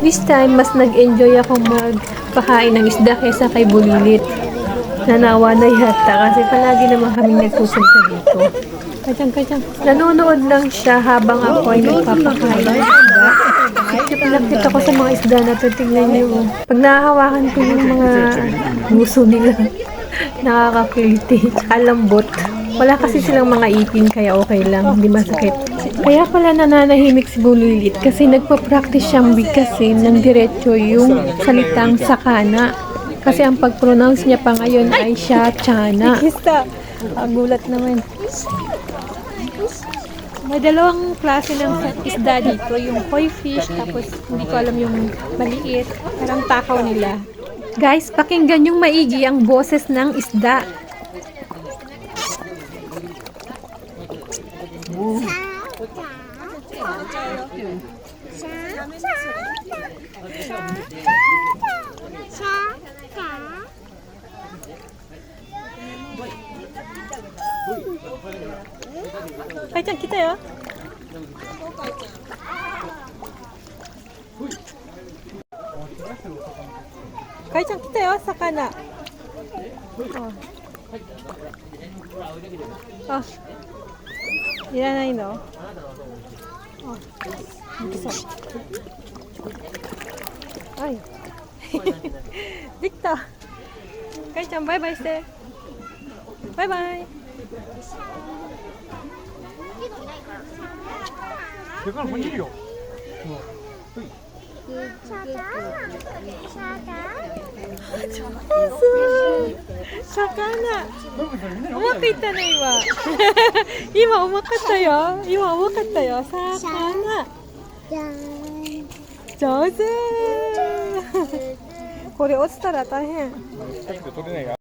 This time, mas nag-enjoy ako magpakain ng isda kaysa kay Bulilit. Nanawa na yata kasi palagi naman kaming nagpupunta dito. Kachang. Nanonood lang siya habang ako ay nagpapakain ng isda. Pinakita ko sa mga isda na to, tingnan niyo. Pag nahahawakan ko yung mga nguso nila, nakakakiliti, alambot. Wala kasi silang mga ipin kaya okay lang, hindi masakit. Kaya pala nananahimik si Bulilit kasi nagpa-practice siyang bigkasin ng diretso yung salitang sakana. Kasi ang pag-pronounce niya pa ngayon ay siya, Chana. Gulat naman. May dalawang klase ng isda dito. Yung koi fish, tapos hindi ko alam yung maliit. Parang takaw nila. Guys, pakinggan yung maigi ang boses ng isda. Kacang kita ya. Kacang kita ya, sakana. Oh. Iranai no? Oh. Ay. Dikta. Kacang, bye-byeして. Bye-bye. でかいのここにいるよ。Sakana. Umakita na iwa. Ima umakata yo. Ima umakata yo. Sakana. Jozu. これ落ちたら大変。